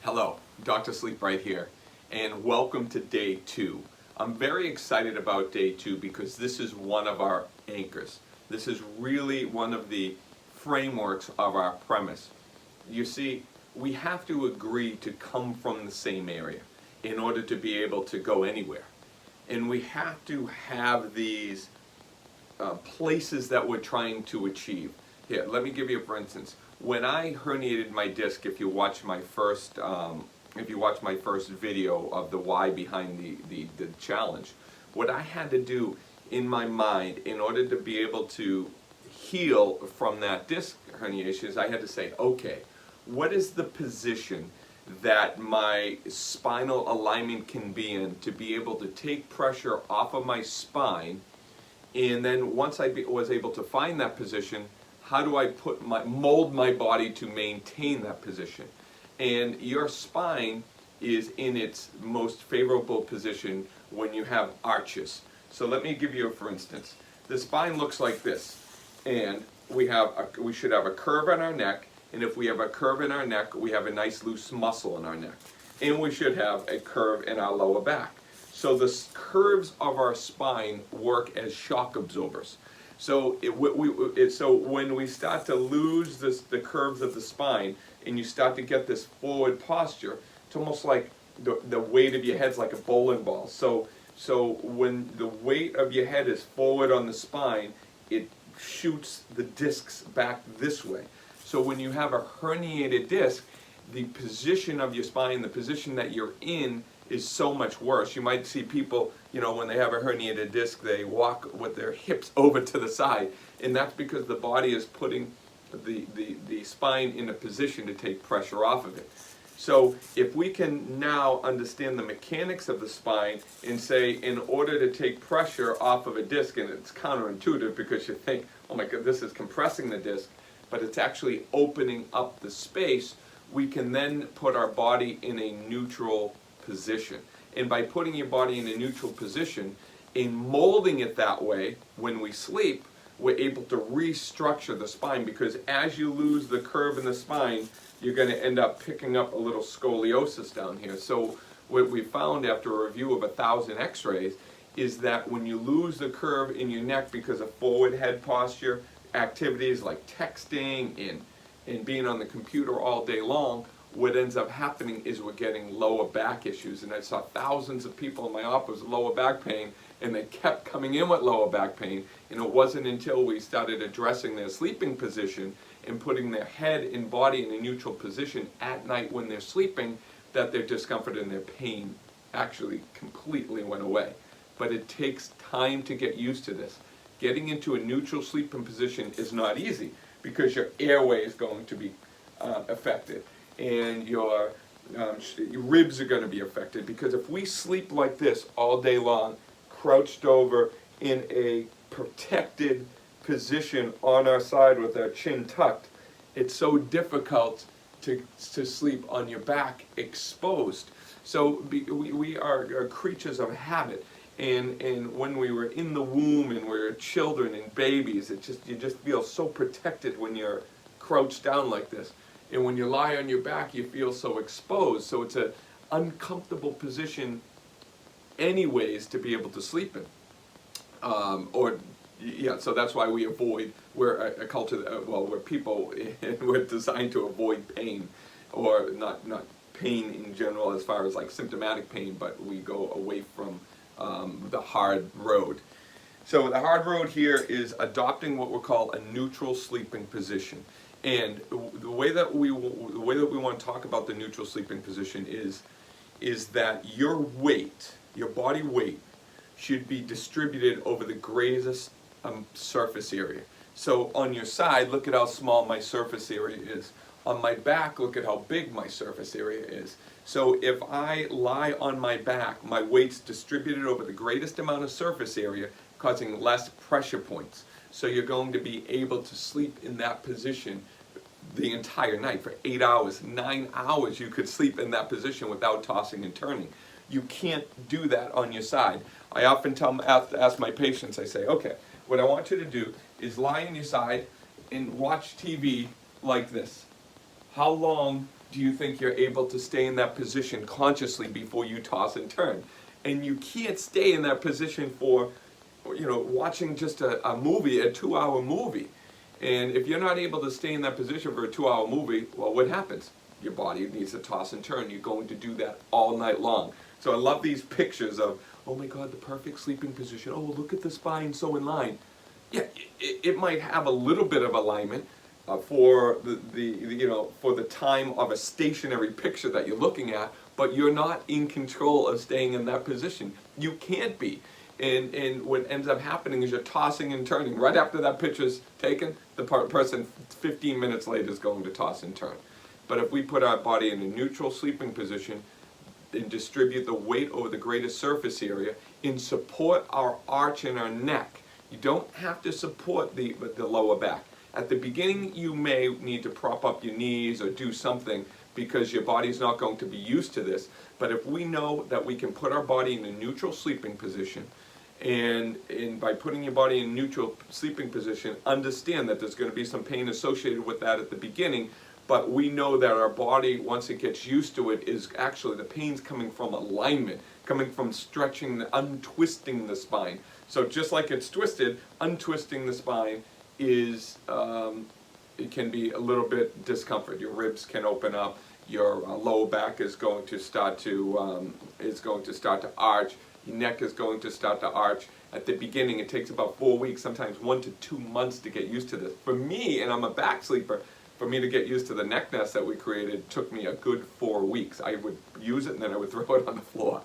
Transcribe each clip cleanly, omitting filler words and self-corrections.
Hello, Dr. Sleep right here, and welcome to day 2. I'm very excited about day 2 because this is one of our anchors. This is really one of the frameworks of our premise. You see, we have to agree to come from the same area in order to be able to go anywhere. And we have to have these places that we're trying to achieve. Here, let me give you, for instance, when I herniated my disc, if you watch my first video of the why behind the challenge, what I had to do in my mind in order to be able to heal from that disc herniation is I had to say, okay, what is the position that my spinal alignment can be in to be able to take pressure off of my spine, and then once I was able to find that position, how do I mold my body to maintain that position? And your spine is in its most favorable position when you have arches. So let me give you a for instance. The spine looks like this, and we should have a curve in our neck, and if we have a curve in our neck, we have a nice loose muscle in our neck. And we should have a curve in our lower back. So the curves of our spine work as shock absorbers. So when we start to lose the curves of the spine and you start to get this forward posture, it's almost like the weight of your head's like a bowling ball. So when the weight of your head is forward on the spine, it shoots the discs back this way. So when you have a herniated disc, the position of your spine, the position that you're in, is so much worse. You might see people, when they have a herniated disc, they walk with their hips over to the side, and that's because the body is putting the spine in a position to take pressure off of it. So if we can now understand the mechanics of the spine and say, in order to take pressure off of a disc, and it's counterintuitive because you think, oh my God, this is compressing the disc, but it's actually opening up the space, we can then put our body in a neutral position. And by putting your body in a neutral position, in molding it that way, when we sleep, we're able to restructure the spine, because as you lose the curve in the spine, you're going to end up picking up a little scoliosis down here. So what we found after a review of 1,000 x-rays is that when you lose the curve in your neck because of forward head posture, activities like texting and being on the computer all day long, what ends up happening is we're getting lower back issues. And I saw thousands of people in my office with lower back pain, and they kept coming in with lower back pain. And it wasn't until we started addressing their sleeping position and putting their head and body in a neutral position at night when they're sleeping that their discomfort and their pain actually completely went away. But it takes time to get used to this. Getting into a neutral sleeping position is not easy because your airway is going to be affected, and your ribs are going to be affected, because if we sleep like this all day long, crouched over in a protected position on our side with our chin tucked, it's so difficult to sleep on your back exposed. So we are creatures of habit. And when we were in the womb and we were children and babies, you just feel so protected when you're crouched down like this. And when you lie on your back, you feel so exposed. So it's an uncomfortable position anyways to be able to sleep in. So that's why we avoid, we're a culture, we're people, and we're designed to avoid pain, or not pain in general as far as like symptomatic pain, but we go away from the hard road. So the hard road here is adopting what we call a neutral sleeping position. And the way that we want to talk about the neutral sleeping position is that your weight, your body weight, should be distributed over the greatest surface area. So on your side, look at how small my surface area is. On my back, look at how big my surface area is. So if I lie on my back, my weight's distributed over the greatest amount of surface area, causing less pressure points. So you're going to be able to sleep in that position the entire night for 8 hours, 9 hours. You could sleep in that position without tossing and turning. You can't do that on your side. I often ask my patients, I say, okay, what I want you to do is lie on your side and watch TV like this. How long do you think you're able to stay in that position consciously before you toss and turn? And you can't stay in that position for, watching just a movie, a 2-hour movie. And if you're not able to stay in that position for a 2-hour movie, well, what happens? Your body needs to toss and turn. You're going to do that all night long. So I love these pictures of, oh my God, the perfect sleeping position. Oh, look at the spine so in line. Yeah, it might have a little bit of alignment for for the time of a stationary picture that you're looking at, but you're not in control of staying in that position. You can't be. And what ends up happening is you're tossing and turning. Right after that picture's taken, the person 15 minutes later is going to toss and turn. But if we put our body in a neutral sleeping position and distribute the weight over the greatest surface area and support our arch in our neck, you don't have to support the lower back. At the beginning, you may need to prop up your knees or do something because your body's not going to be used to this. But if we know that we can put our body in a neutral sleeping position, and by putting your body in neutral sleeping position, understand that there's going to be some pain associated with that at the beginning, but we know that our body, once it gets used to it, is actually the pain's coming from alignment, coming from stretching, untwisting the spine. So just like it's twisted, untwisting the spine is, it can be a little bit discomfort. Your ribs can open up, your lower back is going to start to arch, your neck is going to start to arch. At the beginning, it takes about 4 weeks, sometimes 1 to 2 months to get used to this. For me, and I'm a back sleeper, for me to get used to the neck nest that we created took me a good 4 weeks. I would use it and then I would throw it on the floor.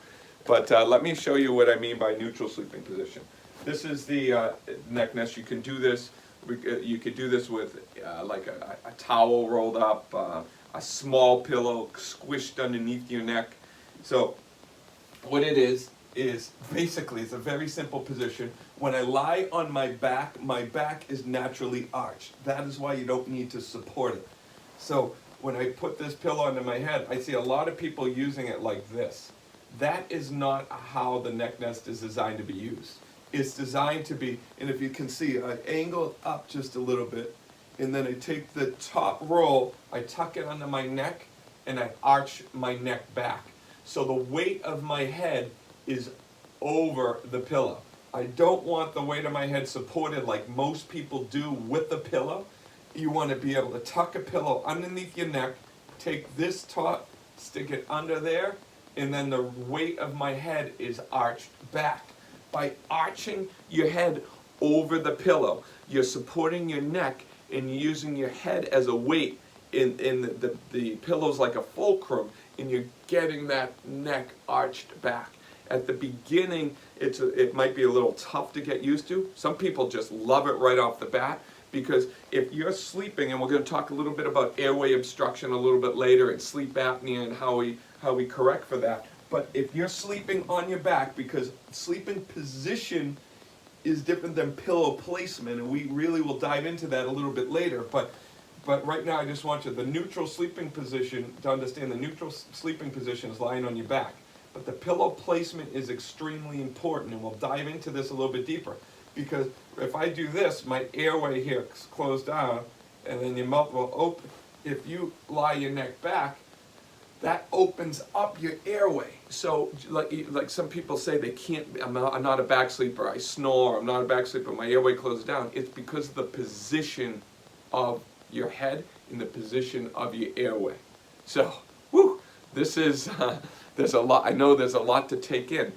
But let me show you what I mean by neutral sleeping position. This is the neck nest. You can do this. You could do this with like a towel rolled up, a small pillow squished underneath your neck. So what it is basically it's a very simple position. When I lie on my back is naturally arched. That is why you don't need to support it. So when I put this pillow under my head, I see a lot of people using it like this. That is not how the neck nest is designed to be used. It's designed to be, and if you can see, I angle it up just a little bit, and then I take the top roll, I tuck it under my neck, and I arch my neck back. So the weight of my head is over the pillow. I don't want the weight of my head supported like most people do with the pillow. You want to be able to tuck a pillow underneath your neck, take this top, stick it under there, and then the weight of my head is arched back. By arching your head over the pillow, you're supporting your neck and using your head as a weight in the pillow's like a fulcrum, and you're getting that neck arched back. At the beginning, it might be a little tough to get used to. Some people just love it right off the bat, because if you're sleeping, and we're going to talk a little bit about airway obstruction a little bit later, and sleep apnea and how we correct for that. But if you're sleeping on your back, because sleeping position is different than pillow placement, and we really will dive into that a little bit later, but right now I just want you, the neutral sleeping position, to understand the neutral sleeping position is lying on your back. But the pillow placement is extremely important, and we'll dive into this a little bit deeper. Because if I do this, my airway here is closed down, and then your mouth will open. If you lie your neck back, that opens up your airway. So like some people say they can't, I'm not a back sleeper, I snore, I'm not a back sleeper, my airway closes down. It's because of the position of your head and the position of your airway. So, whew, this is, there's a lot, I know there's a lot to take in.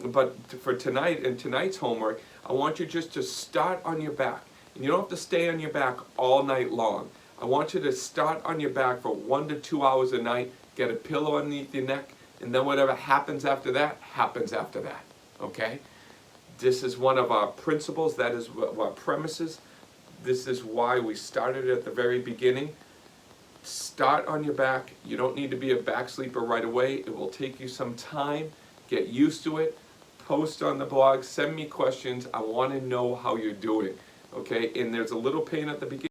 But for tonight and tonight's homework, I want you just to start on your back. And you don't have to stay on your back all night long. I want you to start on your back for 1 to 2 hours a night, get a pillow underneath your neck, and then whatever happens after that, happens after that, okay? This is one of our principles, that is our premises. This is why we started at the very beginning. Start on your back. You don't need to be a back sleeper right away. It will take you some time. Get used to it. Post on the blog. Send me questions. I want to know how you're doing, okay? And there's a little pain at the beginning.